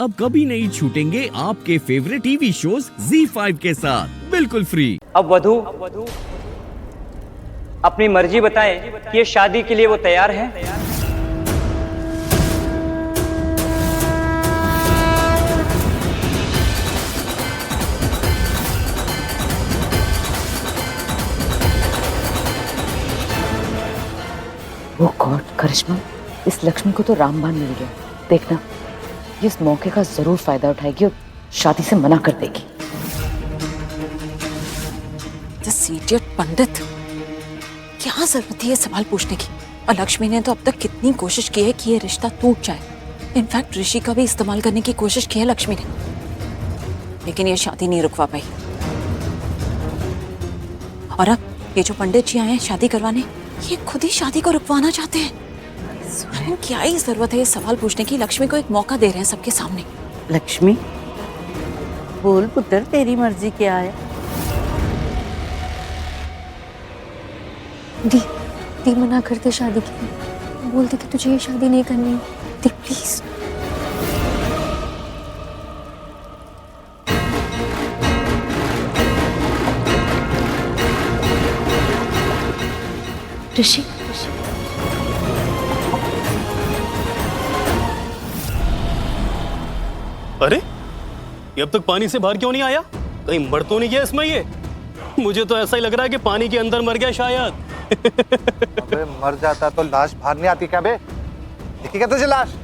अब कभी नहीं छूटेंगे आपके फेवरेट टीवी शोज ZEE5 के साथ बिल्कुल फ्री। अब वधू अपनी मर्जी बताए कि ये शादी के लिए वो तैयार है। वो गॉड करिश्मा, इस लक्ष्मी को तो रामबाण मिल गया। देखना, ये इस मौके का जरूर फायदा उठाएगी और शादी से मना कर देगी। दिस इडियट पंडित, क्या जरूरत है ये सवाल पूछने की? और लक्ष्मी ने तो अब तक कितनी कोशिश की है कि ये रिश्ता टूट जाए। इनफैक्ट ऋषि का भी इस्तेमाल करने की कोशिश की है लक्ष्मी ने, लेकिन ये शादी नहीं रुकवा पाई। और अब ये जो पंडित जी आए हैं शादी करवाने, ये खुद ही शादी को रुकवाना चाहते हैं। क्या ही जरूरत है ये सवाल पूछने की? लक्ष्मी को एक मौका दे रहे हैं सबके सामने। लक्ष्मी, बोल पुत्र, तेरी मर्जी क्या है? दी मना करते शादी की, बोलते कि तुझे ये शादी नहीं करनी। दी प्लीज। ऋषि, अरे ये अब तक पानी से बाहर क्यों नहीं आया? कहीं मर तो नहीं गया इसमें ये? मुझे तो ऐसा ही लग रहा है कि पानी के अंदर मर गया शायद। अबे मर जाता तो लाश बाहर नहीं आती क्या बे? दिखी क्या तुझे लाश?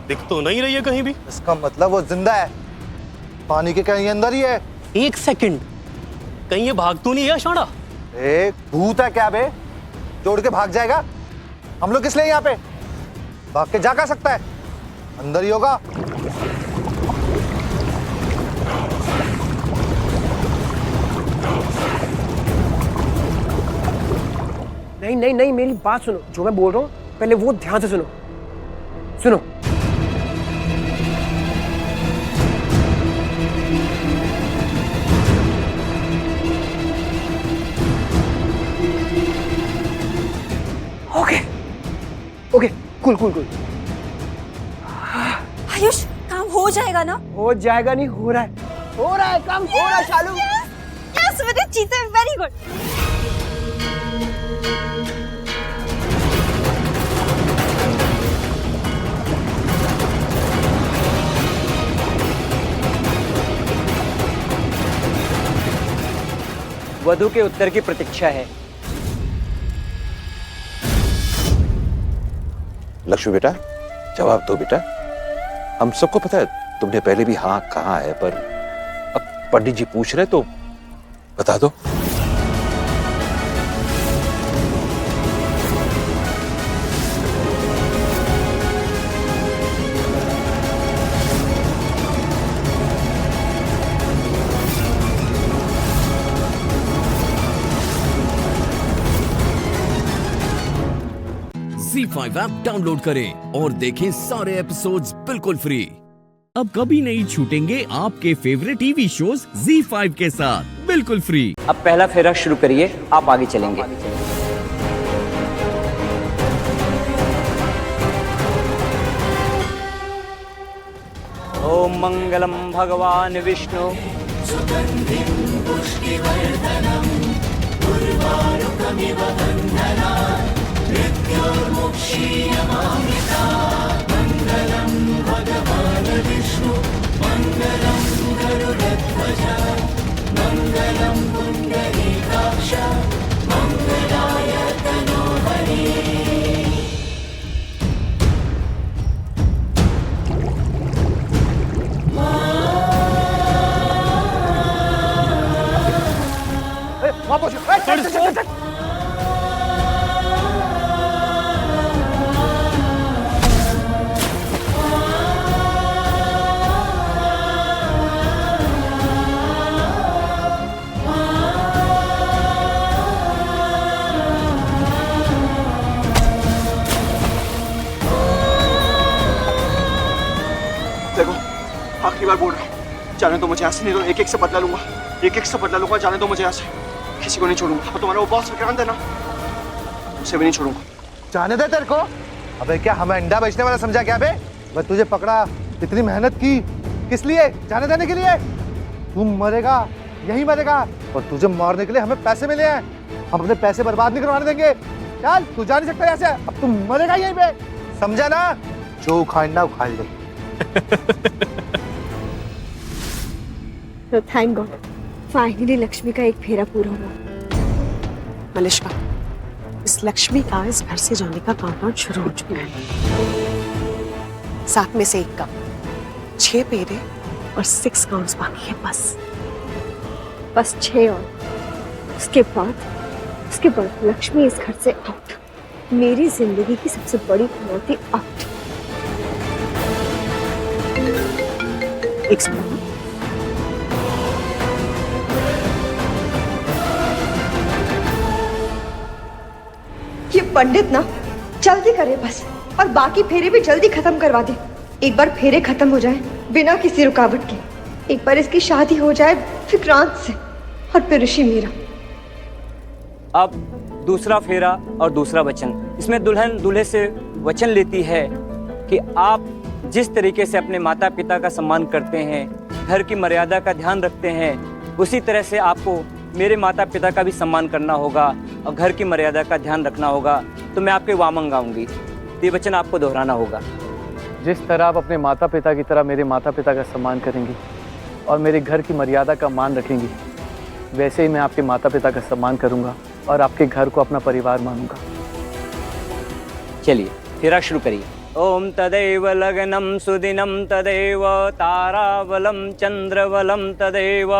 दिख तो नहीं रही है कहीं भी। इसका मतलब वो जिंदा है, पानी के कहीं अंदर ही है। एक सेकंड, कहीं ये भाग तो नहीं है शाड़ा? एक भूत है क्या बे? जोड़ के भाग जाएगा? हम लोग किस लिए यहाँ पे? भाग के जा कर सकता है, अंदर ही होगा। नहीं, मेरी बात सुनो। जो मैं बोल रहा हूँ पहले वो ध्यान से सुनो। Okay, cool. आयुष, काम हो जाएगा ना? हो जाएगा नहीं, हो रहा है काम, हो रहा है शालू। Yes, very good. वधू के उत्तर की प्रतीक्षा है। लक्ष्मी बेटा, जवाब दो बेटा। हम सबको पता है तुमने पहले भी हाँ कहा है, पर अब पंडित जी पूछ रहे तो बता दो। ZEE5 ऐप डाउनलोड करें और देखें सारे एपिसोड्स बिल्कुल फ्री। अब कभी नहीं छूटेंगे आपके फेवरेट टीवी शोज ZEE5 के साथ बिल्कुल फ्री। अब पहला फेरा शुरू करिए, आप आगे चलेंगे। ओम मंगलम भगवान विष्णु वहां पहुंचो। चल। देखो, आखिरी बार बोल रहा हूँ, जाने दो मुझे यहाँ से, नहीं तो एक से बदला लूंगा। जाने दो मुझे यहाँ से, किसी को नहीं छोड़ूंगा। और तुम्हारा वो बॉस विक्रांत है ना, उसे भी नहीं छोड़ूंगा। जाने दे तेरे को। अबे क्या हमें अंडा बेचने वाला समझा क्या बे? मैं तुझे पकड़ा, इतनी मेहनत की, किस लिए? जाने देने के लिए? तू मरेगा, यही मरेगा, और तुझे मारने के लिए हमें पैसे मिले हैं। हम अपने पैसे बर्बाद नहीं करवाने देंगे। चल, तू जा नहीं सकता यहाँ से, अब तू मरेगा यहीं पे, समझा ना? जो खाना उखाड़ ले। तो थैंक गॉड, फाइनली लक्ष्मी का एक फेरा पूरा हुआ। मलिश्का, इस लक्ष्मी का इस घर से जाने का काउंटडाउन शुरू हो चुका है। 7 में से 1 कम, 6 फेरे और 6 काउंट्स बाकी है बस 6 और उसके बाद लक्ष्मी इस घर से आउट। मेरी जिंदगी की सबसे बड़ी चुनौती आउट। एक सेकंड, ये पंडित ना जल्दी करे बस, और बाकी फेरे भी जल्दी खत्म करवा दे। एक बार फेरे खत्म हो जाए बिना किसी रुकावट के, एक बार इसकी शादी हो जाए विक्रांत से, और फिर ऋषि मीरा। अब दूसरा फेरा और दूसरा वचन। इसमें दुल्हन दूल्हे से वचन लेती है कि आप जिस तरीके से अपने माता पिता का सम्मान करते हैं, घर की मर्यादा का ध्यान रखते हैं, उसी तरह से आपको मेरे माता पिता का भी सम्मान करना होगा और घर की मर्यादा का ध्यान रखना होगा। तो मैं आपके वामंग गाऊंगी, ये वचन आपको दोहराना होगा। जिस तरह आप अपने माता पिता की तरह मेरे माता पिता का सम्मान करेंगी और मेरे घर की मर्यादा का मान रखेंगी, वैसे ही मैं आपके माता पिता का सम्मान करूंगा और आपके घर को अपना परिवार मानूंगा। चलिए फेरा शुरू करिए। ओम तदेव लग्नं सुदिनं तदेव ताराबलं चंद्रबलं तदेव।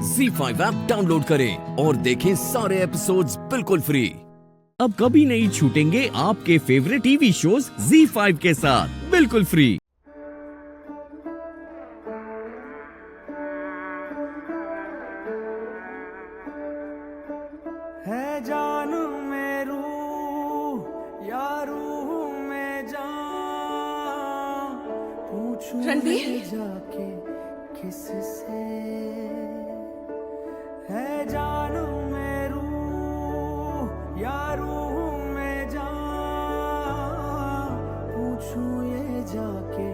ZEE5 ऐप डाउनलोड करें और देखें सारे एपिसोड्स बिल्कुल फ्री। अब कभी नहीं छूटेंगे आपके फेवरेट टीवी शोज ZEE5 के साथ बिल्कुल फ्री। है जानू में रूह या रूह में जान, पूछूं जाके किससे। है जानू में रूह या रूह में जान, पूछूं ये जाके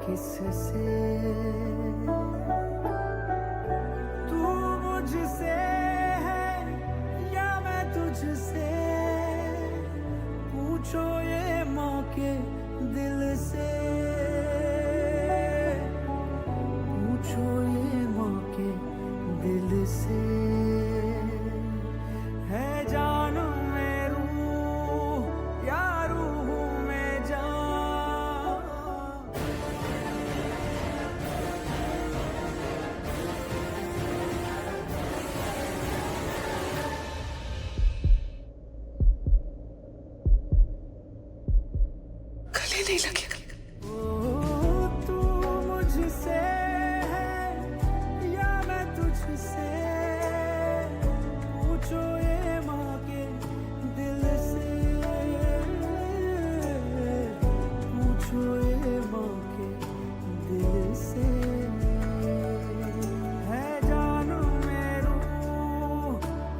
किससे। तू मुझसे तुझसे पूछो ये माँ के दिल से, पूछो ये माँ के दिल से। है जानू में रूह या रूह में जान। नहीं लगेगा। तू मुझसे है या मैं तुझसे, पूछो ये माँ के दिल से, पूछो ये माँ के दिल से। है जानू में रूह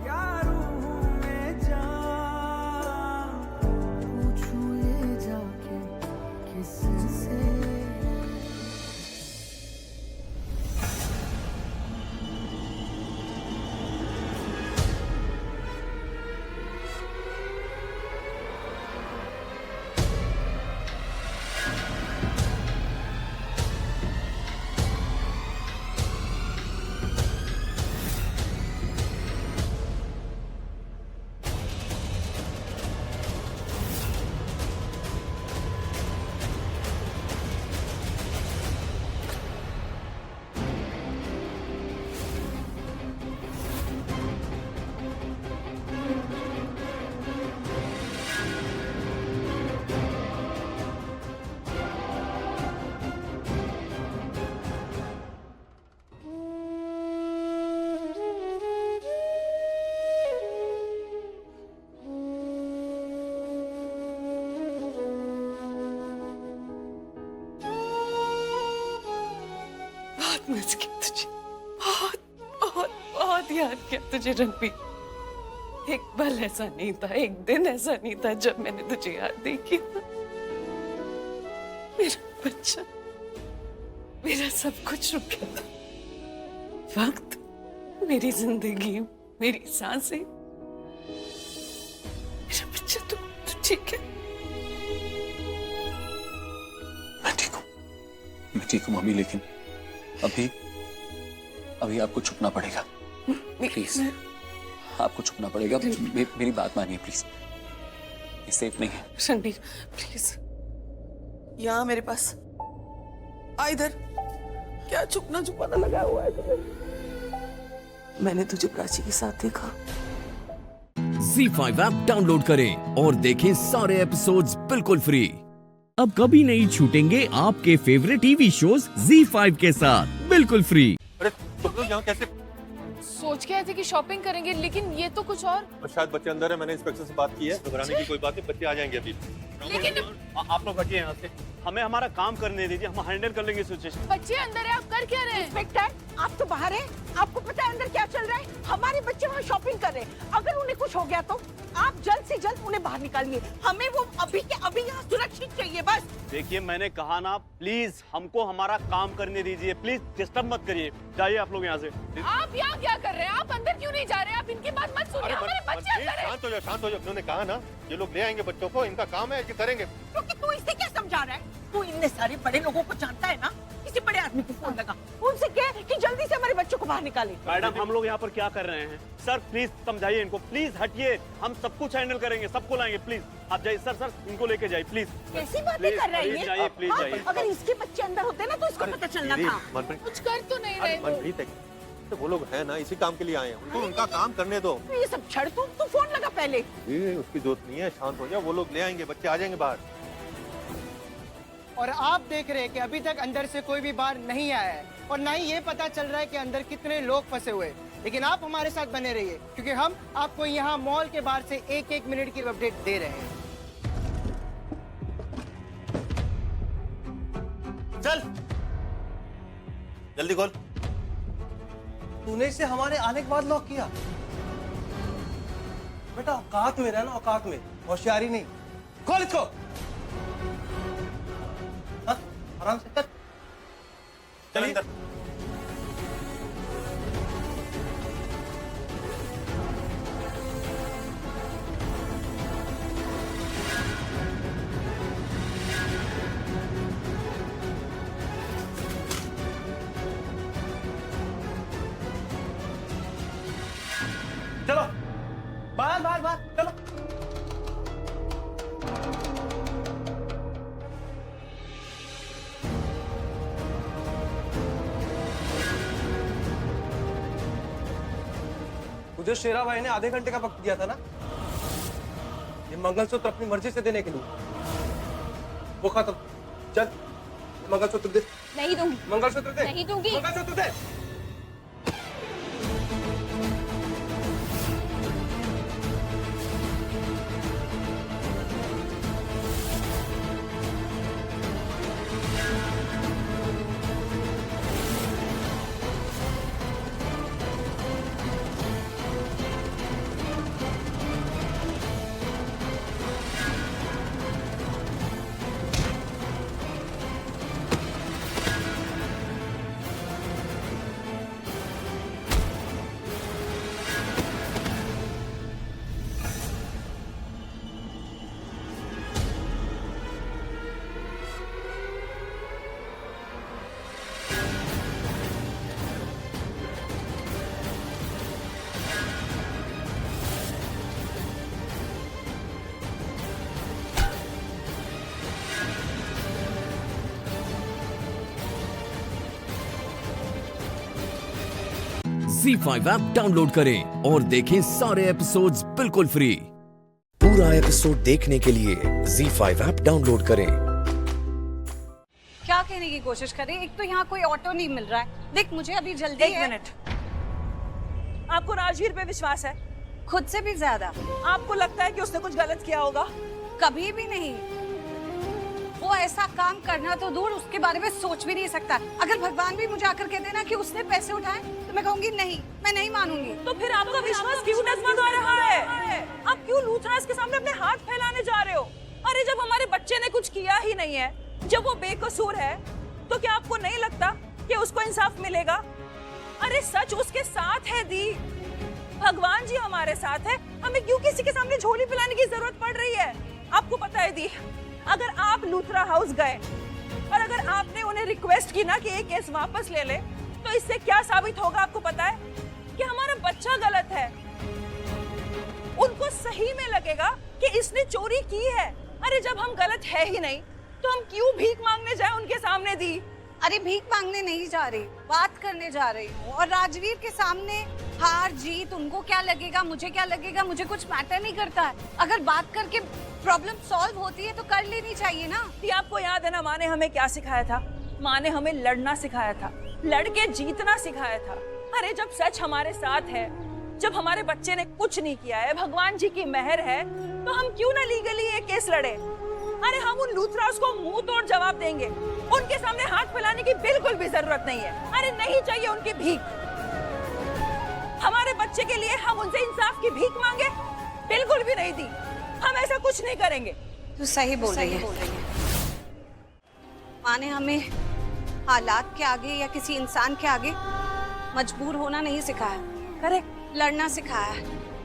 या रूह में जान, पूछो ये जाके किस मिस किया तुझे, बहुत बहुत बहुत याद किया तुझे रणबीर। एक पल ऐसा नहीं था, एक दिन ऐसा नहीं था जब मैंने तुझे याद नहीं किया। मेरा बच्चा, मेरा सब कुछ रुक गया था। वक्त, मेरी जिंदगी, मेरी सांसें। मेरा बच्चा, तू ठीक है? मैं ठीक हूँ मम्मी, लेकिन अभी आपको छुपना पड़ेगा प्लीज। आपको छुपना पड़ेगा। मेरी बात मानिए प्लीज, ये सेफ नहीं है। रणबीर प्लीज, यहाँ मेरे पास आ, इधर। क्या छुपना छुपाना लगा हुआ है तुम्हें? मैंने तुझे प्राची के साथ देखा। ZEE5 ऐप डाउनलोड करें और देखें सारे एपिसोड्स बिल्कुल फ्री। अब कभी नहीं छूटेंगे आपके फेवरेट टीवी शोज ZEE5 के साथ बिल्कुल फ्री। अरे तुम लोग यहाँ कैसे? सोच के आए थे कि शॉपिंग करेंगे, लेकिन ये तो कुछ और। शायद बच्चे अंदर है, मैंने इंस्पेक्टर से बात की है, घबराने की कोई बात नहीं, बच्चे आ जाएंगे अभी। लेकिन आप लोग हटिए यहाँ से, हमें हमारा काम करने दीजिए, हम हैंडल कर लेंगे सिचुएशन। बच्चे अंदर है, आप कर क्या रहे हैं? इंस्पेक्टर, आप तो बाहर हैं, आपको पता है अंदर क्या चल रहा है? हमारे बच्चे वहाँ शॉपिंग कर रहे हैं। अगर उन्हें कुछ हो गया तो आप जल्द से जल्द उन्हें बाहर निकालिए। हमें वो अभी के अभी यहाँ सुरक्षित चाहिए बस। देखिए मैंने कहा ना, प्लीज हमको हमारा काम करने दीजिए, प्लीज डिस्टर्ब मत करिए। जाइए आप लोग यहाँ से। आप यहाँ क्या कर रहे हैं? आप अंदर क्यों नहीं जा रहे? आप इनकी बात मत सुनिए, हमारे बच्चे अंदर हैं। शांत हो जाओ, शांत हो जाओ। उन्होंने कहा ना ये लोग ले आएंगे बच्चों को, इनका काम है, ये करेंगे। क्योंकि तू इसे क्या समझा रहा है? तू इतने सारे बड़े लोगों को जानता है ना? किसी बड़े आदमी को फोन लगा, उनसे कह कि जल्दी से हमारे बच्चों को बाहर निकाले। मैडम हम लोग यहाँ पर क्या कर रहे हैं? सर प्लीज समझाइए इनको, प्लीज हटिए, हम सब कुछ हैंडल करेंगे, सबको लाएंगे। प्लीज आप जाइए। सर इनको लेके जाइए प्लीज। कैसी बातें कर रहे हैं? जाइए प्लीज जाइए। अगर इसके बच्चे अंदर होते ना तो इसको पता चलना था। कुछ कर तो नहीं रहे मनप्रीत, तो वो लोग है ना, इसी काम के लिए आए हैं, उनको उनका काम करने दो। ये सब छड़ तू फोन लगा पहले। उसकी जरूरत नहीं है, शांत हो जाओ, वो लोग ले आएंगे, बच्चे आ जाएंगे बाहर। और आप देख रहे हैं कि अभी तक अंदर से कोई भी बाहर नहीं आया है और ना ही ये पता चल रहा है कि अंदर कितने लोग फंसे हुए हैं। लेकिन आप हमारे साथ बने रहिए, क्योंकि हम आपको यहाँ मॉल के बाहर से एक मिनट की अपडेट दे रहे हैं। चल जल्दी खोल। तूने इसे हमारे आने के बाद लॉक किया? बेटा औकात में रहना, औकात में, होशियारी नहीं। खोल इसको। हाँ, आराम से चल। चल अंदर। चलो बाहर बाहर बाहर चलो। मुझे शेरा भाई ने आधे घंटे का वक्त दिया था ना ये मंगलसूत्र अपनी मर्जी से देने के लिए। वो खत्म। चल मंगलसूत्र दे। नहीं दूंगी। मंगलसूत्र दे। नहीं दूंगी। मंगलसूत्र दे। ZEE5 ऐप डाउनलोड करें और देखें सारे एपिसोड्स बिल्कुल फ्री। पूरा एपिसोड देखने के लिए ZEE5 ऐप डाउनलोड करें। क्या कहने की कोशिश करें? एक तो यहाँ कोई ऑटो नहीं मिल रहा है। देख मुझे अभी जल्दी है। एक मिनट, आपको राजवीर पे विश्वास है? खुद से भी ज्यादा। आपको लगता है कि उसने कुछ गलत किया होगा? कभी भी नहीं। वो ऐसा काम करना तो दूर, उसके बारे में सोच भी नहीं सकता। अगर भगवान भी मुझे आकर कह देना कि उसने पैसे उठाए तो मैं कहूंगी नहीं, मैं नहीं मानूंगी। तो फिर आपका विश्वास क्यों डगमगा रहा है? आप क्यों लूथराज के सामने अपने हाथ फैलाने जा रहे हो? अरे जब हमारे बच्चे ने कुछ किया ही नहीं है, जब वो बेकसूर है, तो क्या आपको नहीं लगता कि उसको इंसाफ मिलेगा? अरे सच उसके साथ है दी, भगवान जी हमारे साथ है, हमें क्यों किसी के सामने झोली पिलाने की जरूरत पड़ रही है? आपको पता है दी, अगर आप लूथरा हाउस गए और अगर आपने उन्हें रिक्वेस्ट की ना कि ये केस वापस ले ले, तो इससे क्या साबित होगा आपको पता है? कि हमारा बच्चा गलत है। उनको सही में लगेगा कि इसने चोरी की है। अरे जब हम गलत है ही नहीं तो हम क्यों भीख मांगने जाए उनके सामने दी? अरे भीख मांगने नहीं जा रही, बात करने जा रही हूँ। और राजवीर के सामने हार जीत उनको क्या लगेगा, मुझे क्या लगेगा, मुझे कुछ मैटर नहीं करता है। अगर बात करके प्रॉब्लम सॉल्व होती है तो कर लेनी चाहिए ना। ये आपको याद है ना, माँ ने हमें क्या सिखाया था? माँ ने हमें लड़ना सिखाया था, लड़के जीतना सिखाया था। अरे जब सच हमारे साथ है, जब हमारे बच्चे ने कुछ नहीं किया है, भगवान जी की मेहर है, तो हम क्यों ना लीगली ये केस लड़े? अरे हम उन लूथरास को मुंह तोड़ जवाब देंगे, उनके सामने हाथ फैलाने की बिल्कुल भी जरूरत नहीं है। अरे नहीं चाहिए उनकी भीख। हमारे बच्चे के लिए हम उनसे इंसाफ की भीख मांगे? बिल्कुल भी नहीं दी, हम ऐसा कुछ नहीं करेंगे। तू सही बोल रही है। माँ ने हमें हालात के आगे या किसी इंसान के आगे मजबूर होना नहीं सिखाया, करेक्ट, लड़ना सिखाया है।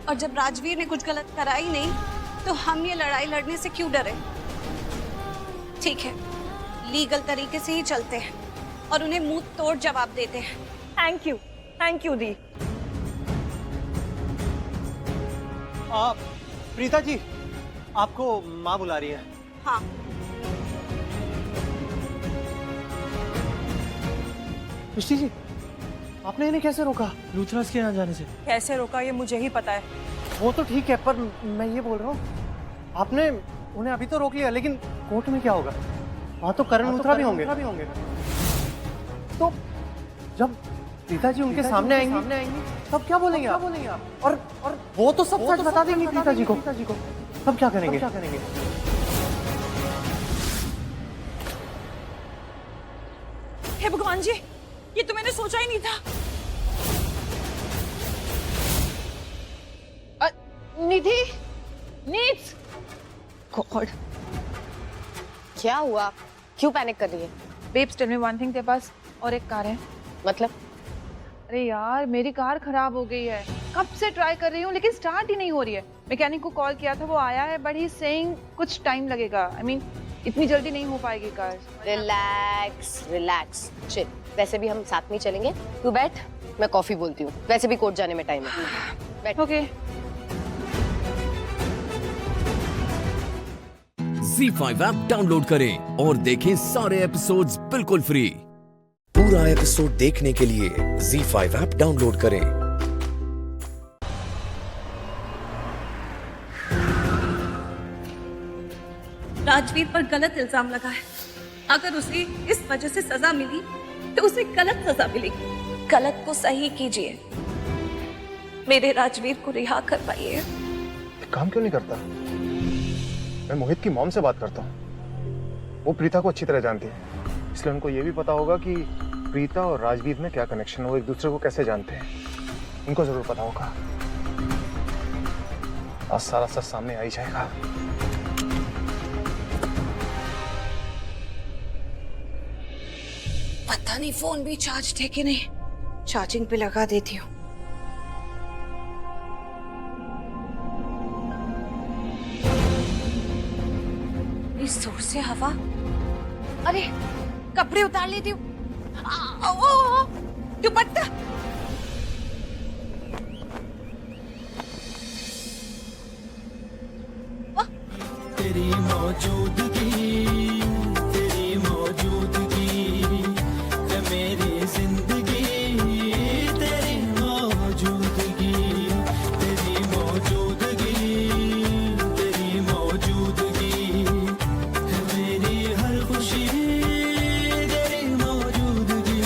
और जब राजवीर ने कुछ गलत करा ही नहीं तो हम ये लड़ाई लड़ने से क्यों डरे? ठीक है, लीगल तरीके से ही चलते हैं और उन्हें मुंह तोड़ जवाब देते हैं। थैंक यू दी। प्रीता जी, आपको माँ बुला रही है। हाँ। मिष्टी जी, आपने इन्हें कैसे रोका लूथरास के यहाँ जाने से? कैसे रोका ये मुझे ही पता है। वो तो ठीक है, पर मैं ये बोल रहा हूँ, आपने उन्हें अभी तो रोक लिया, लेकिन कोर्ट में क्या होगा? वहाँ तो करण लूथरा भी होंगे। तो जब प्रीता जी उनके सामने आएंगी तब क्या बोलेंगे आप? और वो तो सब सच बता देंगे प्रीता जी को। तब क्या करेंगे? हे भगवान जी, ये तो मैंने सोचा ही नहीं था। निधि, नीड्स, गॉड, क्या हुआ? क्यों पैनिक कर रही है? Babes, tell me one thing, तेरे पास और एक कार है? मतलब? अरे यार, मेरी कार खराब हो गई है, कब से ट्राई कर रही हूँ लेकिन स्टार्ट ही नहीं हो रही है। मैकेनिक को कॉल किया था, वो आया है, बट ही इज सेइंग कुछ टाइम लगेगा। आई मीन इतनी जल्दी नहीं हो पाएगी कार। Relax, chill. वैसे भी हम साथ में चलेंगे, तू बैठ, मैं कॉफी बोलती हूँ। वैसे भी कोर्ट जाने में टाइम है, बैठ। ओके। ZEE5 ऐप डाउनलोड करें और देखें सारे एपिसोड्स बिल्कुल फ्री। पूरा एपिसोड देखने के लिए ZEE5 ऐप डाउनलोड करें। राजवीर पर गलत इल्जाम लगा है। अगर उसे इस वजह से सजा मिली तो उसे गलत सजा मिलेगी। गलत को सही कीजिए, मेरे राजवीर को रिहा करवाइए। काम क्यों नहीं करता? मैं मोहित की मॉम से बात करता हूँ, वो प्रीता को अच्छी तरह जानती है, इसलिए उनको ये भी पता होगा कि प्रीता और राजवीर में क्या कनेक्शन है, वो एक दूसरे को कैसे जानते हैं। उनको जरूर पता होगा। आज सारा सच सामने आ ही जाएगा। पता नहीं फोन भी चार्ज थे कि नहीं, चार्जिंग पे लगा देती हूँ। इस जोर से हवा, अरे कपड़े उतार लेती हूँ। दुपट्टा, तेरी मौजूदगी है मेरी जिंदगी, तेरी मौजूदगी है मेरी हर खुशी, तेरी मौजूदगी।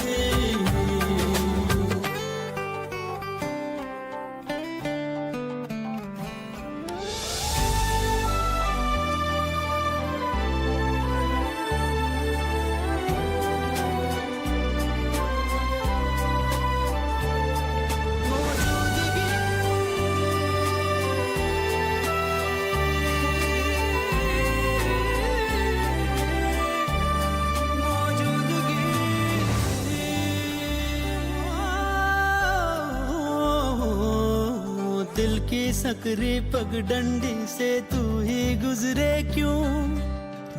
की सकरी पगडंडी से तू ही गुजरे क्यों?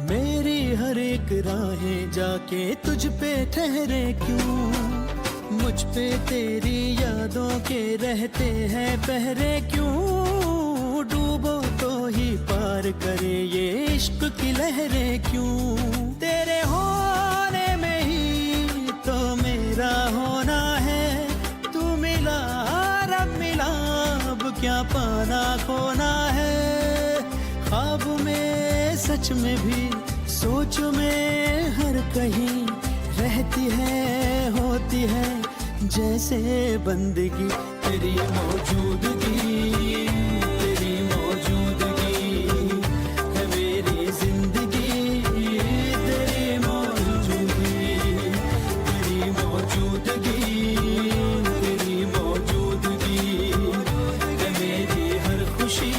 मेरी हर एक राहें जाके तुझ पे ठहरे क्यों? मुझ पे तेरी यादों के रहते हैं पहरे क्यों? डूबो तो ही पार करे ये इश्क की लहरें क्यों? तेरे होने में ही तो मेरा होना है। तू मिला रब मिला, अब क्या पाना खोना है। ख्वाब में सच में भी सोच में हर कहीं रहती है होती है जैसे बंदगी तेरी मौजूदगी। तेरी मौजूदगी है मेरी जिंदगी। तेरी मौजूदगी, तेरी मौजूदगी, तेरी मौजूदगी है मेरी हर खुशी।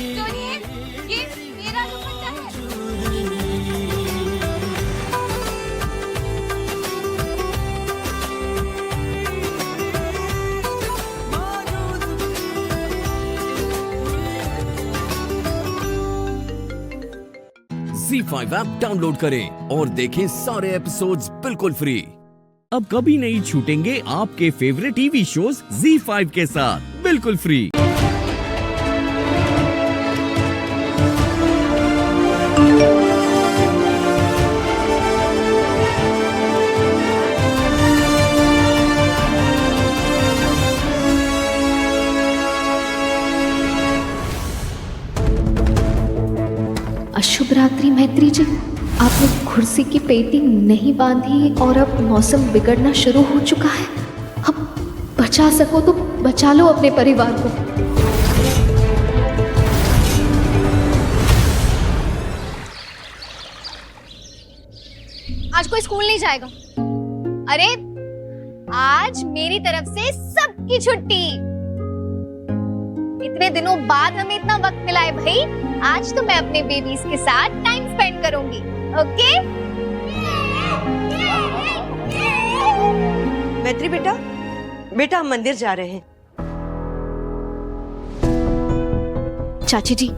ये मेरा दुपट्टा है। ZEE5 ऐप डाउनलोड करें और देखें सारे एपिसोड्स बिल्कुल फ्री। अब कभी नहीं छूटेंगे आपके फेवरेट टीवी शोज ZEE5 के साथ बिल्कुल फ्री। अशुभ रात्रि मैत्री जी। आपने कुर्सी की पेटी नहीं बांधी और अब मौसम बिगड़ना शुरू हो चुका है। अब बचा सको तो बचा लो अपने परिवार को। आज कोई स्कूल नहीं जाएगा। अरे आज मेरी तरफ से सबकी छुट्टी। इतने दिनों बाद हमें इतना वक्त मिला है भाई। आज तो मैं अपने बेबीज के साथ टाइम स्पेंड करूंगी। ओके? मैत्री बेटा, बेटा हम मंदिर जा रहे हैं। चाची जी,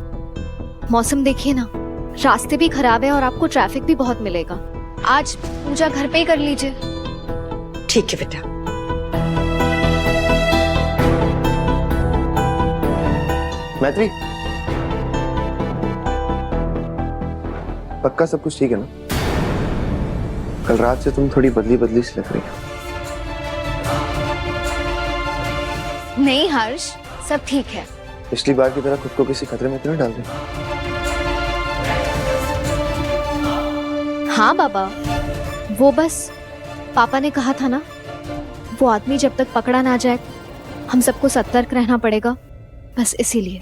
मौसम देखिए ना, रास्ते भी खराब है और आपको ट्रैफिक भी बहुत मिलेगा। आज पूजा घर पे ही कर लीजिए। ठीक है बेटा। मैत्री, पक्का सब कुछ ठीक है ना? कल रात से तुम थोड़ी बदली बदली सी लग रही हो। नहीं हर्ष, सब ठीक है। पिछली बार की तरह खुद को किसी खतरे में तो नहीं डाल दे। हाँ बाबा, वो बस पापा ने कहा था ना, वो आदमी जब तक पकड़ा ना जाए हम सबको सतर्क रहना पड़ेगा, बस इसीलिए।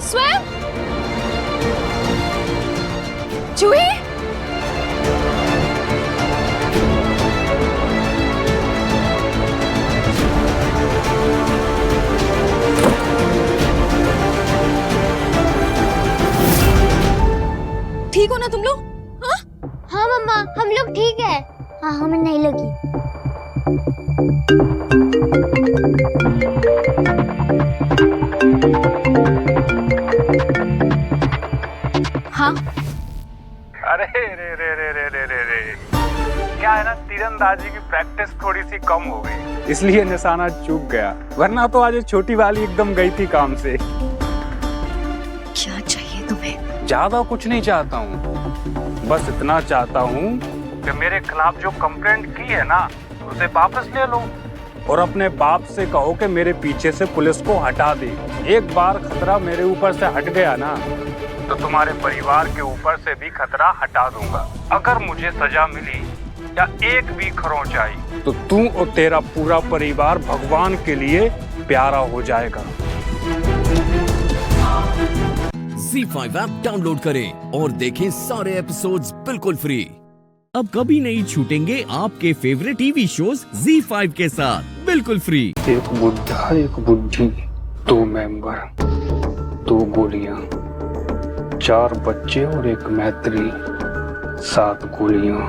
स्वयं चूहे। ठीक हो ना तुम लोग? हाँ मम्मा, हम लोग ठीक है। हाँ, हमें नहीं लगी। हाँ। अरे रे रे रे रे रे रे रे, क्या है ना, तीरंदाजी की प्रैक्टिस थोड़ी सी कम हो गई, इसलिए निशाना चूक गया, वरना तो आज छोटी वाली एकदम गई थी काम से। क्या चाहिए तुम्हें? ज्यादा कुछ नहीं चाहता हूँ, बस इतना चाहता हूँ कि मेरे खिलाफ जो कंप्लेंट की है ना, उसे वापस ले लो और अपने बाप से कहो कि मेरे पीछे से पुलिस को हटा दे। एक बार खतरा मेरे ऊपर से हट गया ना, तो तुम्हारे परिवार के ऊपर से भी खतरा हटा दूंगा। अगर मुझे सजा मिली या एक भी खरोंच आई, तो तू और तेरा पूरा परिवार भगवान के लिए प्यारा हो जाएगा। ZEE5 ऐप डाउनलोड करें और देखें सारे एपिसोड्स बिल्कुल फ्री। अब कभी नहीं छूटेंगे आपके फेवरेट टीवी शोज ZEE5 के साथ बिल्कुल फ्री। एक बुढ़ा, एक बुढ़ी, 2 मेंबर, 2 गोलियां, 4 बच्चे और एक मैत्री, 7 गोलियां,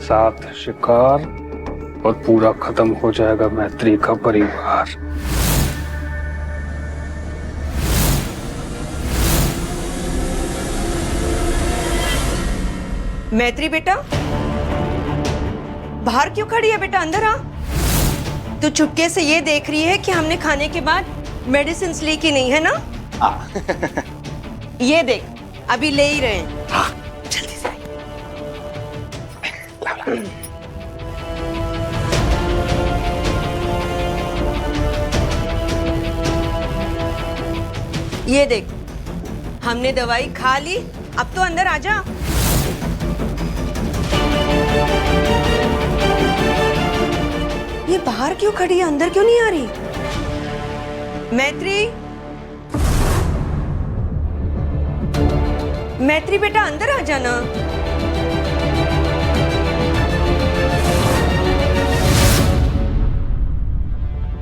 7 शिकार और पूरा खत्म हो जाएगा मैत्री का परिवार। मैत्री बेटा, बाहर क्यों खड़ी है बेटा? अंदर आ। तू चुपके से ये देख रही है कि हमने खाने के बाद मेडिसिन ली कि नहीं, है ना? ये देख, अभी ले ही रहे हैं। हाँ, जल्दी से। ये देख, हमने दवाई खा ली, अब तो अंदर आ जा। ये बाहर क्यों खड़ी है, अंदर क्यों नहीं आ रही? मैत्री, मैत्री बेटा अंदर आ जाना।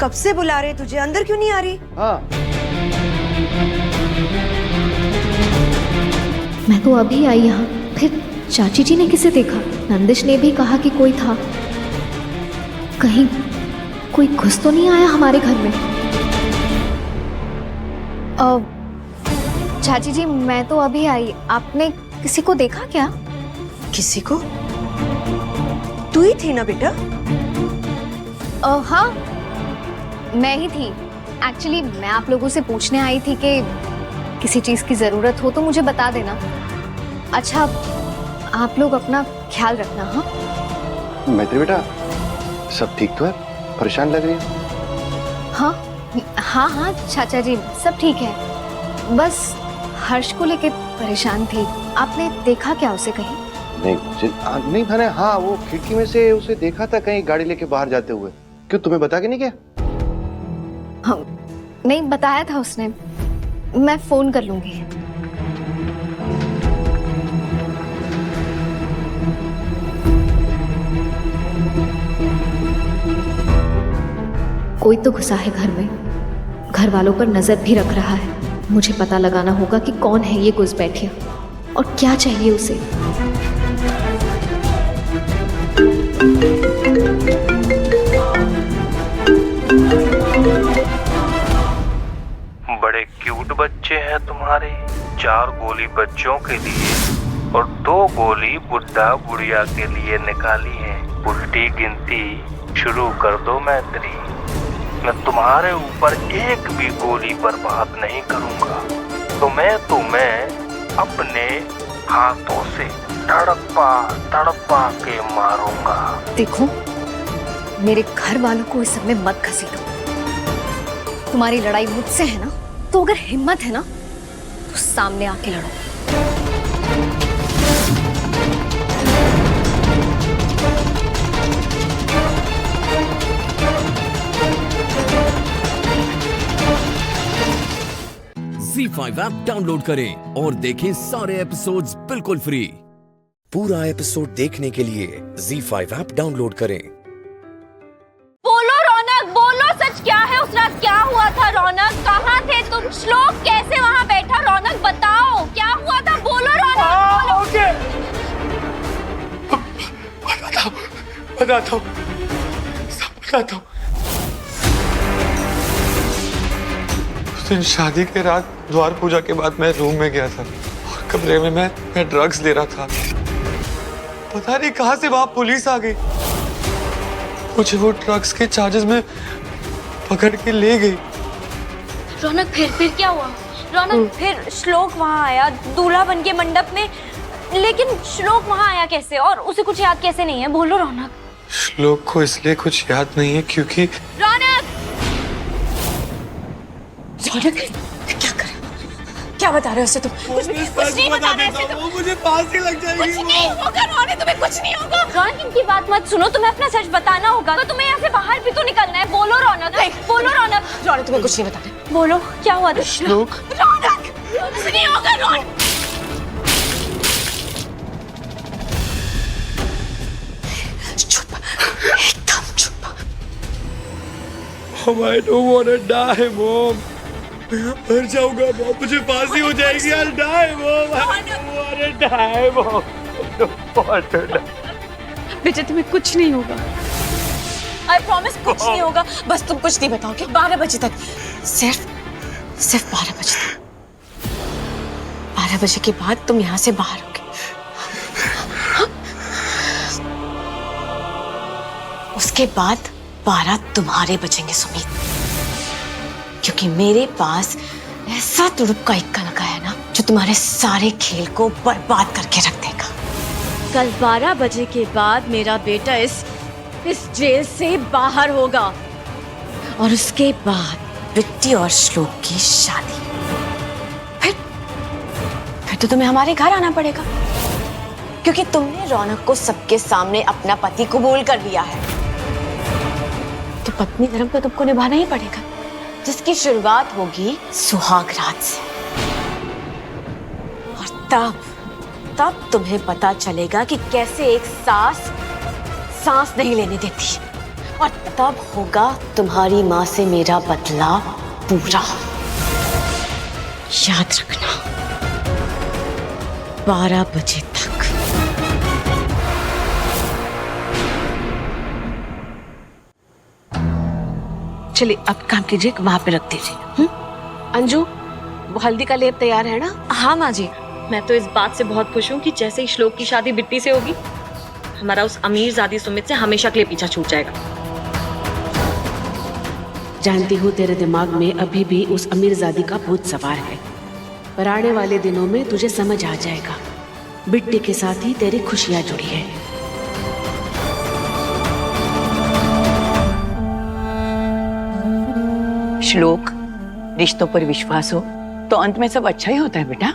कब से बुला रहे तुझे, अंदर क्यों नहीं आ रही? हाँ। मैं तो अभी आई यहाँ, फिर चाची जी ने किसे देखा? नंदिश ने भी कहा कि कोई था। कहीं कोई घुस तो नहीं आया हमारे घर में? चाची जी, मैं तो अभी आई, आपने किसी को देखा क्या? किसी को? तू ही थी ना बेटा? हाँ, मैं ही थी। एक्चुअली मैं आप लोगों से पूछने आई थी कि किसी चीज की जरूरत हो तो मुझे बता देना। अच्छा, आप लोग अपना ख्याल रखना। हाँ मैत्री बेटा, सब ठीक तो है? परेशान लग रही है? हाँ चाचा जी, सब ठीक है। बस हर्ष को लेके परेशान थी। आपने देखा क्या उसे कहीं? नहीं मैंने, हाँ, वो खिड़की में से उसे देखा था कहीं गाड़ी लेके बाहर जाते हुए। क्यों, तुम्हें बता के नहीं क्या? हाँ, नहीं बताया था उसने। मैं फोन कर लूंगी। कोई तो घुसा है घर में, घर वालों पर नजर भी रख रहा है। मुझे पता लगाना होगा कि कौन है ये घुसपैठिया और क्या चाहिए उसे। बड़े क्यूट बच्चे हैं तुम्हारे। 4 गोली बच्चों के लिए और 2 गोली बुढ़ा बुढ़िया के लिए निकाली है। उल्टी गिनती शुरू कर दो मैत्री। मैं तुम्हारे ऊपर एक भी गोली बर्बाद नहीं करूंगा। तो मैं तुम्हें अपने हाथों से तड़पा के मारूंगा। देखो, मेरे घर वालों को इस सब में मत घसीटो। तुम्हारी लड़ाई मुझसे है ना, तो अगर हिम्मत है ना तो सामने आके लड़ो। ZEE5 ऐप डाउनलोड करें और देखें सारे एपिसोड्स बिल्कुल फ्री। पूरा एपिसोड देखने के लिए ZEE5 ऐप डाउनलोड करें। बोलो रौनक, बोलो सच क्या है? उस रात क्या हुआ था रौनक? कहाँ थे तुम? श्लोक कैसे वहाँ बैठा? रौनक बताओ क्या हुआ था? बोलो रौनक। बताता हूँ, सब बताता हूँ। उस दिन शादी के रात द्वार पूजा के बाद मैं रूम में गया था और कमरे में मैं ड्रग्स ले रहा था। पता नहीं कहाँ से वहां पुलिस आ गई, मुझे वो ड्रग्स के चार्जेस में पकड़ के ले गई। रौनक फिर क्या हुआ? रौनक फिर श्लोक वहाँ आया दूल्हा बन के मंडप में, लेकिन श्लोक वहाँ आया कैसे और उसे कुछ याद कैसे नहीं है? बोलो रौनक। श्लोक को इसलिए कुछ याद नहीं है क्योंकि रौनक क्या कर रहे हो? क्या बता रहे हो उसे तुम? कुछ नहीं बता रहे थे तुम। मुझे फांसी लग जाएगी। कुछ नहीं होगा रौनक, तुम्हें कुछ नहीं होगा। रौनक इनकी बात मत सुनो, तुम्हें अपना सच बताना होगा। तो तुम्हें यहाँ से बाहर भी तो निकलना है। बोलो रौनक, बोलो रौनक। रौनक तुम्हें कुछ नहीं बताना। बोलो क्या हुआ था? श्लोक, रौनक कुछ नहीं होगा। रौनक एकदम चुप। Mom, I don't want to die, Mom. मैं मर जाऊंगा Mom, मुझे फांसी हो जाएगी। I'll die, Mom. I don't want to die, Mom. I don't want to die. बेटा तुम्हें कुछ नहीं होगा। आई प्रॉमिस कुछ नहीं होगा। बस तुम कुछ नहीं बताओगे। 12 बजे तक, सिर्फ 12 बजे तक। 12 बजे के बाद तुम यहाँ से बाहर होगे। उसके बाद 12 तुम्हारे बचेंगे सुमित, क्योंकि मेरे पास ऐसा तुड़ुप का इक्का लगा है ना जो तुम्हारे सारे खेल को बर्बाद करके रख देगा। कल 12 बजे के बाद मेरा बेटा इस जेल से बाहर होगा और उसके बाद बिट्टी और श्लोक की शादी। फिर तो तुम्हें हमारे घर आना पड़ेगा, क्योंकि तुमने रौनक को सबके सामने अपना पति कबूल कर लिया है। तो पत्नी धर्म तो तुमको निभाना ही पड़ेगा, जिसकी शुरुआत होगी सुहाग रात से। और तब तुम्हें पता चलेगा कि कैसे एक सांस नहीं लेने देती। और तब होगा तुम्हारी माँ से मेरा बदला पूरा। याद रखना, 12 बजे तक। चलिए अब काम कीजिए, वहां पे रख दीजिए। अंजू, वो हल्दी का लेप तैयार है ना? हाँ माँ जी, मैं तो इस बात से बहुत खुश हूँ कि जैसे ही श्लोक की शादी बिट्टी से होगी, हमारा उस अमीरजादी सुमित से हमेशा के लिए पीछा छूट जाएगा। जानती हूँ तेरे दिमाग में अभी भी उस अमीरजादी का भूत सवार है, पर आने वाले दिनों में तुझे समझ आ जाएगा। बिट्टी के साथ ही तेरी खुशियां जुड़ी है। श्लोक, रिश्तों पर विश्वास हो तो अंत में सब अच्छा ही होता है बेटा।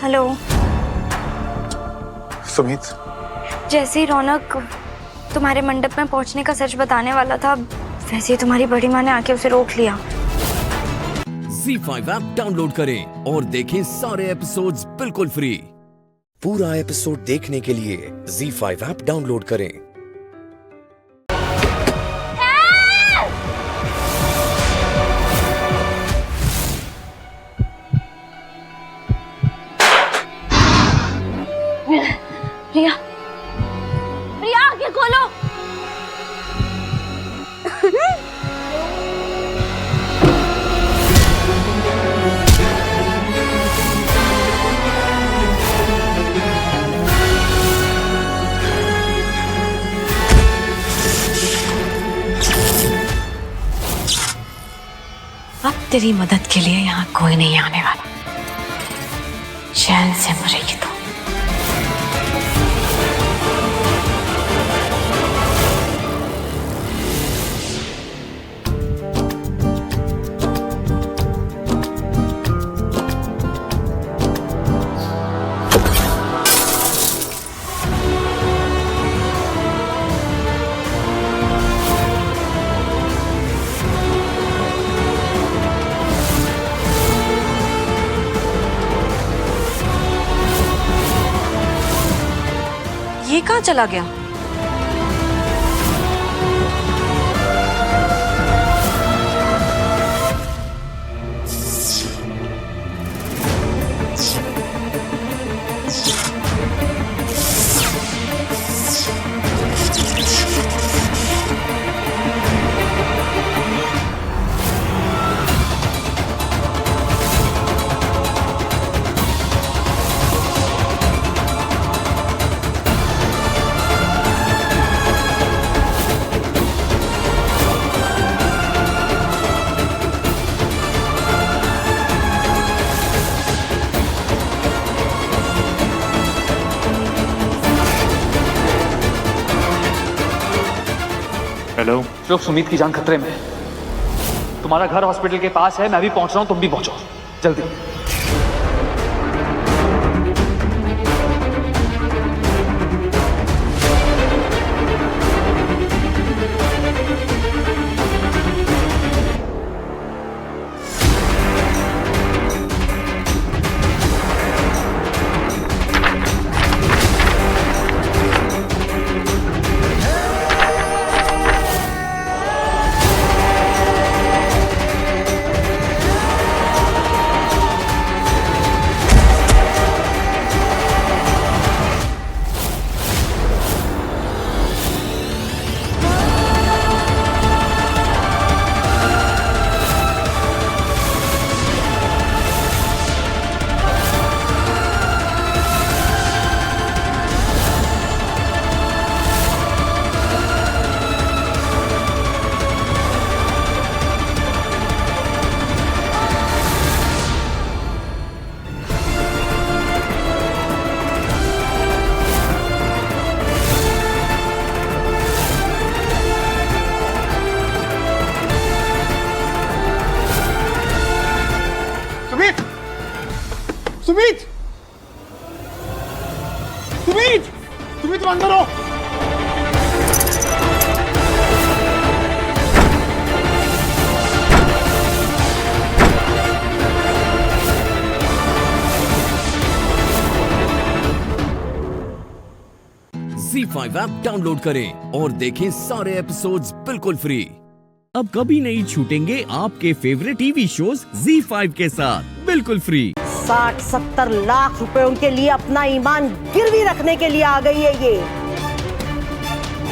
हेलो सुमित, जैसे ही रौनक तुम्हारे मंडप में पहुंचने का सच बताने वाला था, वैसे ही तुम्हारी बड़ी माँ ने आके उसे रोक लिया। ZEE5 ऐप डाउनलोड करें और देखें सारे एपिसोड्स बिल्कुल फ्री। पूरा एपिसोड देखने के लिए ZEE5 ऐप डाउनलोड करें। प्रिया आगे खोलो। अब तेरी मदद के लिए यहाँ कोई नहीं आने वाला। चैन से मरेगी तो। ये कहाँ चला गया? हेलो, लोग सुमित की जान खतरे में है। तुम्हारा घर हॉस्पिटल के पास है, मैं भी पहुंच रहा हूं, तुम भी पहुंचो जल्दी। सुमित, सुमित तुम अंदर हो। ZEE5 ऐप डाउनलोड करें और देखें सारे एपिसोड्स बिल्कुल फ्री। अब कभी नहीं छूटेंगे आपके फेवरेट टीवी शोज ZEE5 के साथ बिल्कुल फ्री। 60-70 लाख रुपए उनके लिए अपना ईमान गिरवी रखने के लिए आ गई है ये।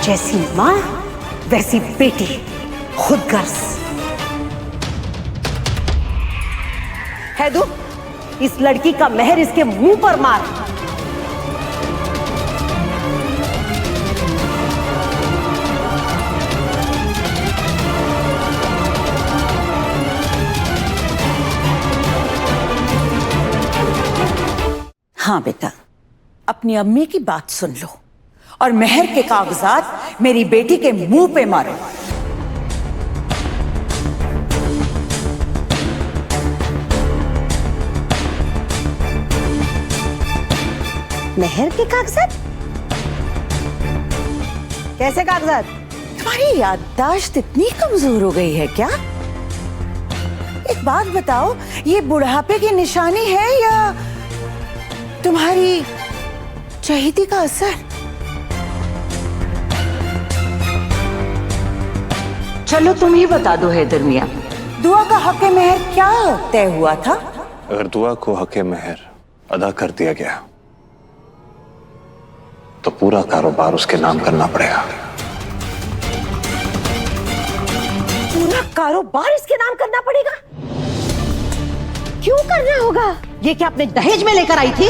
जैसी माँ वैसी बेटी, खुद गर्ज। हैदू, इस लड़की का मेहर इसके मुंह पर मार। हाँ बेटा, अपनी अम्मी की बात सुन लो और मेहर के कागजात मेरी बेटी के मुंह पे मारो। मेहर के कागजात? कैसे कागजात? तुम्हारी याददाश्त इतनी कमजोर हो गई है क्या? एक बात बताओ, ये बुढ़ापे की निशानी है या तुम्हारी चहेती का असर? चलो तुम ही बता दो हैदर मियां, दुआ का हक मेहर क्या तय हुआ था? अगर दुआ को हक मेहर अदा कर दिया गया तो पूरा कारोबार उसके नाम करना पड़ेगा। पूरा कारोबार इसके नाम करना पड़ेगा? क्यों करना होगा? ये क्या अपने दहेज में लेकर आई थी?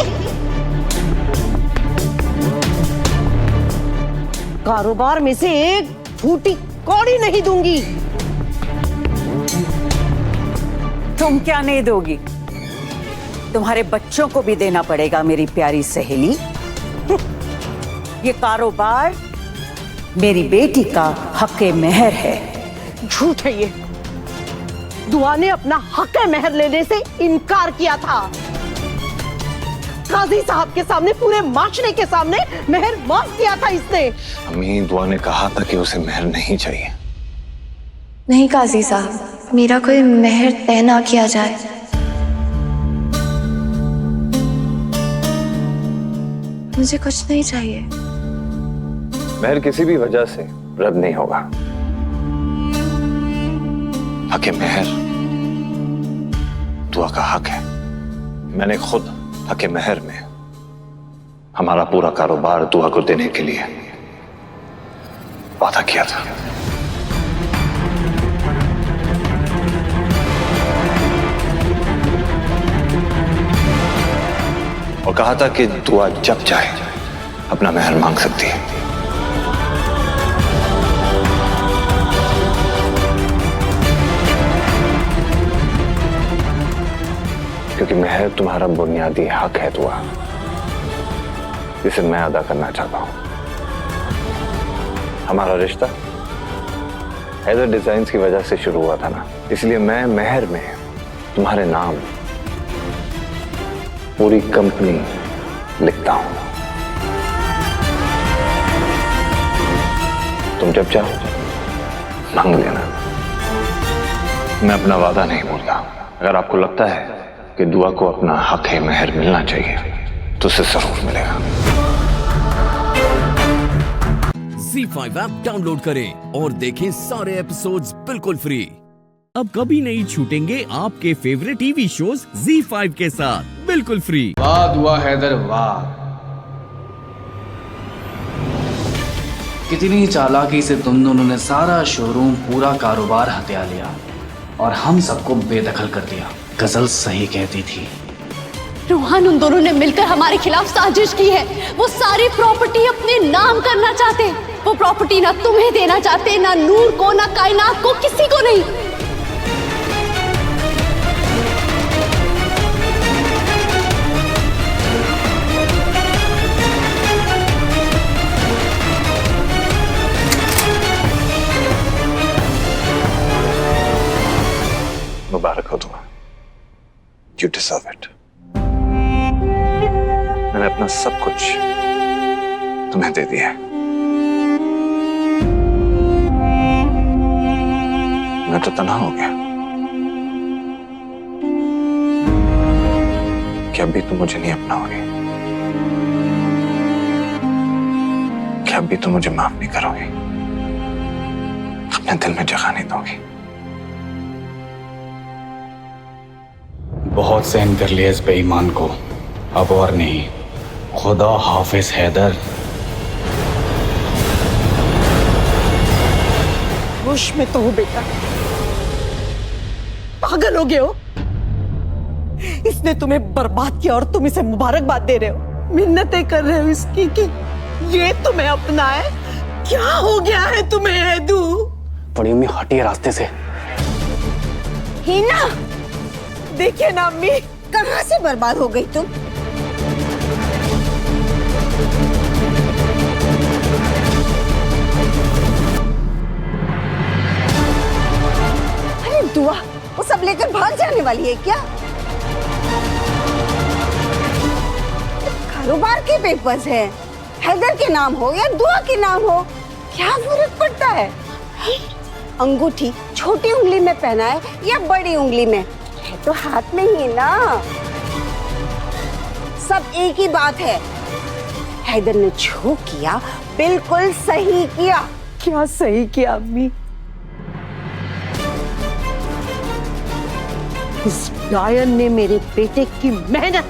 कारोबार में से एक फूटी कौड़ी नहीं दूंगी। तुम क्या नहीं दोगी? तुम्हारे बच्चों को भी देना पड़ेगा मेरी प्यारी सहेली। ये कारोबार मेरी बेटी का हक़ मेहर है। झूठ है ये। दुआ ने अपना हक़ मेहर लेने से इनकार किया था। काजी साहब के सामने, पूरे माशरे के सामने मेहर माफ किया था इसने। अम्मी, दुआ ने कहा था कि उसे मेहर नहीं चाहिए। नहीं काजी साहब, मेरा कोई मेहर तय ना किया जाए। मुझे कुछ नहीं चाहिए। मेहर किसी भी वजह से रद्द नहीं होगा। हक़ मेहर दुआ का हक है। मैंने खुद हक़ मेहर में हमारा पूरा कारोबार दुआ को देने के लिए वादा किया था। और कहा था कि दुआ जब चाहे अपना मेहर मांग सकती है। क्योंकि मेहर तुम्हारा बुनियादी हक है दुआ, जिसे मैं अदा करना चाहता हूं। हमारा रिश्ता हैदर डिजाइन्स की वजह से शुरू हुआ था ना, इसलिए मैं मेहर में तुम्हारे नाम पूरी कंपनी लिखता हूं। तुम जब चाहो मांग लेना। मैं अपना वादा नहीं भूलता। अगर आपको लगता है कि दुआ को अपना हक है मेहर मिलना चाहिए तो उसे जरूर मिलेगा। ZEE5 ऐप डाउनलोड करें और देखें सारे एपिसोड्स बिल्कुल फ्री। अब कभी नहीं छूटेंगे आपके फेवरेट टीवी शोज ZEE5 के साथ बिल्कुल फ्री। वाह दुआ हैदर वाह, कितनी चालाकी से तुम दोनों ने सारा शोरूम, पूरा कारोबार हथिया लिया और हम सबको बेदखल कर दिया। गजल सही कहती थी। रोहन, उन दोनों ने मिलकर हमारे खिलाफ साजिश की है। वो सारी प्रॉपर्टी अपने नाम करना चाहते। वो प्रॉपर्टी ना तुम्हें देना चाहते, ना नूर को, ना कायनात को, किसी को नहीं। मुबारक हो तुम्हें। You deserve it। मैंने अपना सब कुछ तुम्हें दे दिया है। मैं तो तन्हा हो गया। क्या अभी तुम मुझे नहीं अपनाओगे? क्या अभी तुम मुझे माफ नहीं करोगे? अपने दिल में जगह नहीं दोगे? बहुत सहन कर लिया इस बेईमान को, अब और नहीं। खुदा हाफिज हैदर। होश में तो हो बेटा, पागल हो गए हो। इसने तुम्हें बर्बाद किया और तुम इसे मुबारकबाद दे रहे हो, मिन्नतें कर रहे हो इसकी कि ये तुम्हें अपना है। क्या हो गया है तुम्हें हैदू? बड़ी अम्मी हटिए रास्ते से। हीना, देखिए ना अम्मी, कहां से बर्बाद हो गई तुम। अरे दुआ, वो सब लेकर भाग जाने वाली है क्या? कारोबार के पेपर्स हैं, हैदर के नाम हो या दुआ के नाम हो, क्या फर्क पड़ता है? अंगूठी छोटी उंगली में पहना है या बड़ी उंगली में, है तो हाथ में ही ना। सब एक ही बात है। हैदर ने जो किया बिल्कुल सही किया। क्या सही किया अम्मी? इस डायन ने मेरे बेटे की मेहनत,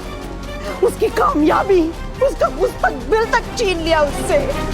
उसकी कामयाबी, उसका मुस्तकबिल तक छीन लिया उससे।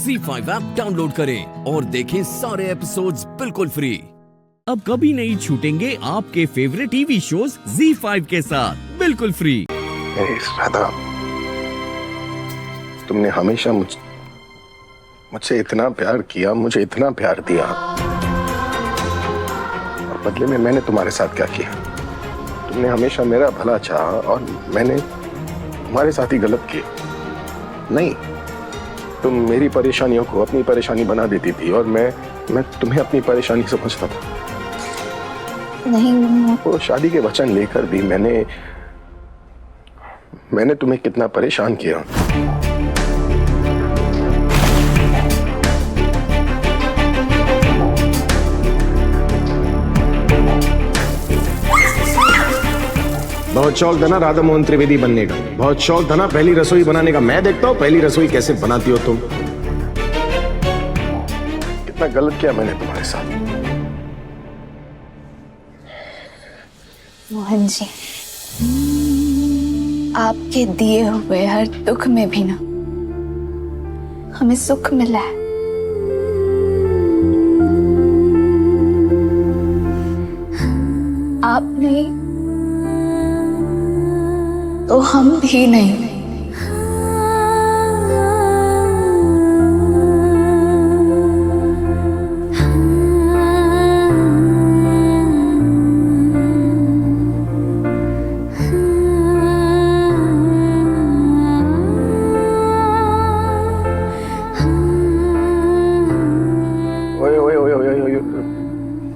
ZEE5 ऐप डाउनलोड करें और देखें सारे एपिसोड्स बिल्कुल फ्री। अब कभी नहीं छूटेंगे आपके फेवरेट टीवी शोज ZEE5 के साथ बिल्कुल फ्री। राधा, तुमने हमेशा मुझसे इतना प्यार किया, मुझे इतना प्यार दिया, और बदले में मैंने तुम्हारे साथ क्या किया? तुमने हमेशा मेरा भला चाहा और मैंने तुम्हारे साथ ही गलत किया। नहीं, तुम मेरी परेशानियों को अपनी परेशानी बना देती थी और मैं तुम्हें अपनी परेशानी समझता था। नहीं मम्मा। वो शादी के वचन लेकर भी मैंने तुम्हें कितना परेशान किया। बहुत शौक था ना राधा मोहन त्रिवेदी बनने का, बहुत शौक था ना पहली रसोई बनाने का। मैं देखता हूँ पहली रसोई कैसे बनाती हो तुम। कितना गलत किया मैंने तुम्हारे साथ। मोहन जी, आपके दिए हुए हर दुख में भी ना हमें सुख मिला है। आप नहीं तो हम भी नहीं।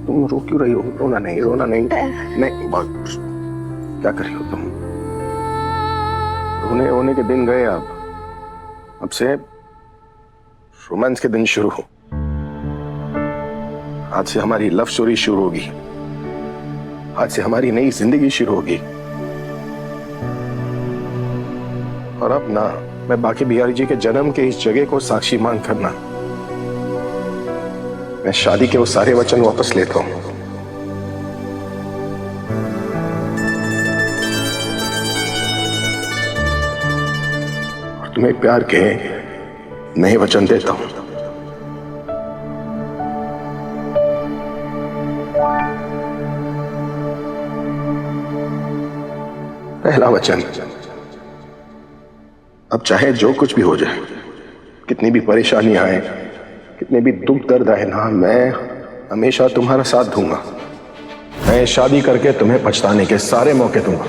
तुम रो क्यों रही हो? रोना नहीं, रोना नहीं, नहीं। क्या कर रही हो तुम? रोने के दिन गए, अब से रोमांस के दिन शुरू हो। आज से हमारी लव स्टोरी शुरू होगी। आज से हमारी नई जिंदगी शुरू होगी। और अब ना मैं बाकी बिहारी जी के जन्म के इस जगह को साक्षी मान करना, मैं शादी के वो सारे वचन वापस लेता हूं। और तुम्हें प्यार के नए वचन देता हूं। पहला वचन, अब चाहे जो कुछ भी हो जाए, कितनी भी परेशानी आए, कितने भी दुख दर्द आए ना, मैं हमेशा तुम्हारा साथ दूंगा। मैं शादी करके तुम्हें पछताने के सारे मौके दूंगा।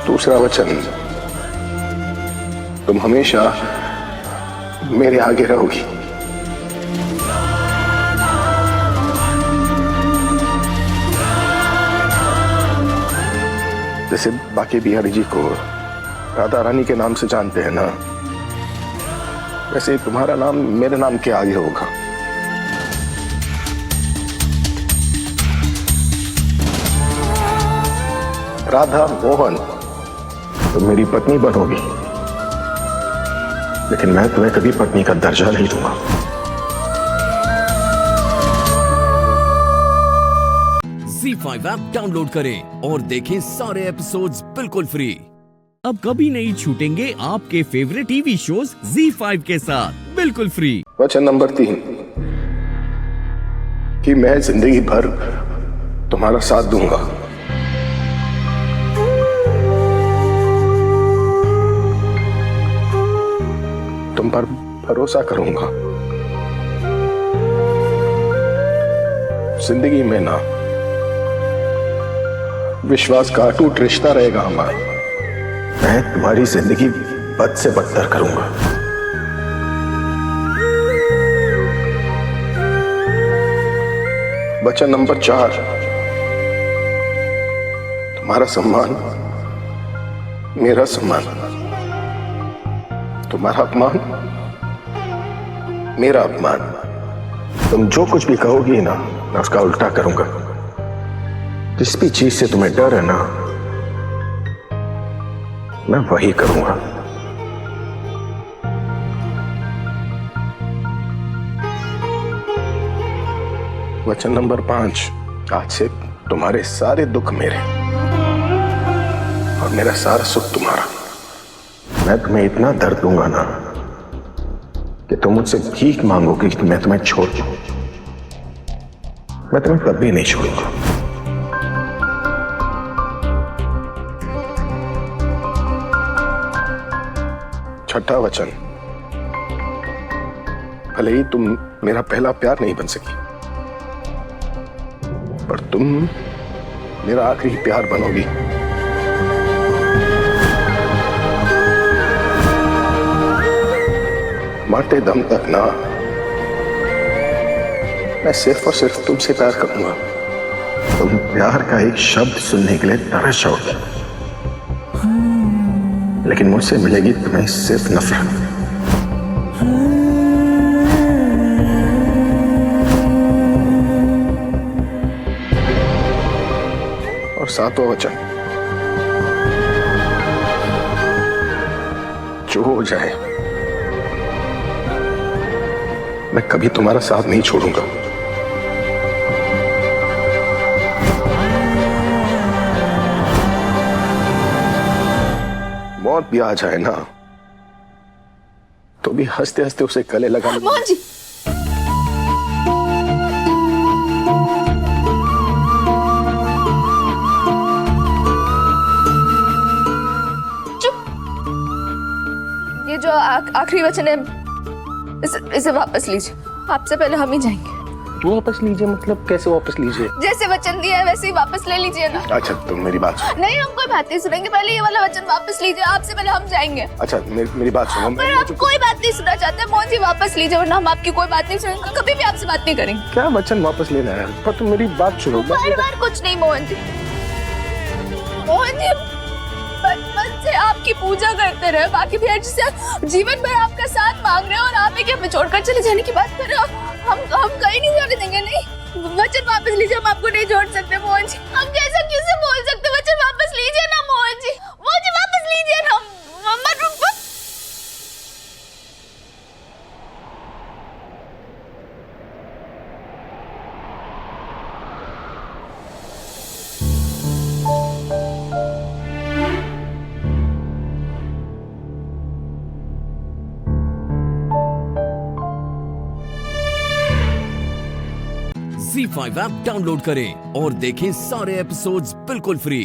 दूसरा वचन, तुम हमेशा मेरे आगे रहोगी। जैसे बाकी बिहारी जी को राधा रानी के नाम से जानते हैं ना, वैसे तुम्हारा नाम मेरे नाम के आगे होगा। राधा मोहन, तुम मेरी पत्नी बनोगी, लेकिन मैं तुम्हें कभी पत्नी का दर्जा नहीं दूंगा। ZEE5 ऐप डाउनलोड करें और देखें सारे एपिसोड्स बिल्कुल फ्री। अब कभी नहीं छूटेंगे आपके फेवरेट टीवी शोज ZEE5 के साथ बिल्कुल फ्री। वचन नंबर 3, कि मैं जिंदगी भर तुम्हारा साथ दूंगा। तुम पर भरोसा करूंगा। जिंदगी में ना विश्वास का अटूट रिश्ता रहेगा हमारा। मैं तुम्हारी जिंदगी बद से बदतर करूंगा। वचन नंबर 4, तुम्हारा सम्मान मेरा सम्मान, तुम्हारा अपमान मेरा अपमान। तुम जो कुछ भी कहोगी ना, मैं उसका उल्टा करूंगा। जिस भी चीज से तुम्हें डर है ना, मैं वही करूंगा। वचन नंबर 5, आज से तुम्हारे सारे दुख मेरे और मेरा सारा सुख तुम्हारा। मैं तुम्हें इतना दर्द दूंगा ना कि तुम मुझसे भीख मांगोगी कि मैं तुम्हें छोड़ दूं। मैं तुम्हें कभी नहीं छोड़ूंगा। छठा वचन, भले ही तुम मेरा पहला प्यार नहीं बन सकी, पर तुम मेरा आखिरी प्यार बनोगी। मरते दम तक ना, मैं सिर्फ और सिर्फ तुमसे प्यार करूंगा। तुम प्यार का एक शब्द सुनने के लिए तरस जाओगे, लेकिन मुझसे मिलेगी तुम्हें सिर्फ नफरत। और सातवां वचन, जो हो जाए मैं कभी तुम्हारा साथ नहीं छोड़ूंगा। मौत भी आ जाए ना, तो भी हंसते हंसते उसे गले लगा लूंगा। मोहन जी, चुप। ये जो आखिरी वचन है, इसे वापस लीजिए। आपसे पहले हम ही जाएंगे। वापस लीजिए मतलब कैसे वापस लीजिए? जैसे वचन दिया है वैसे ही वापस ले लीजिए ना। अच्छा तुम मेरी बात सुनो। नहीं, हम कोई बात नहीं सुनेंगे। पहले ये वाला वचन वापस लीजिए। आपसे पहले हम जाएंगे। अच्छा मेरी बात सुनो। पर आप कोई बात नहीं सुनना चाहते मोहन जी, वापस लीजिए, वरना हम आपकी कोई बात नहीं सुनेंगे। कभी भी आपसे बात नहीं करेंगे। क्या वचन वापस लेना है? पर तुम मेरी बात सुनो। बार बार कुछ नहीं मोहन जी। मोहन जी, बचपन से आपकी की पूजा करते रहे, बाकी भी से जीवन भर आपका साथ मांग रहे हैं और आप ही हमें छोड़कर चले जाने की बात कर रहे हो। हम कहीं नहीं जाने देंगे। नहीं, वचन वापस लीजिए, हम आपको नहीं छोड़ सकते मोहन जी। हम कैसे किसे बोल सकते? वचन वापस लीजिए ना मोहन जी, वचन वापस लीजिए ना। Z5 ऐप डाउनलोड करें और देखें सारे एपिसोड्स बिल्कुल फ्री।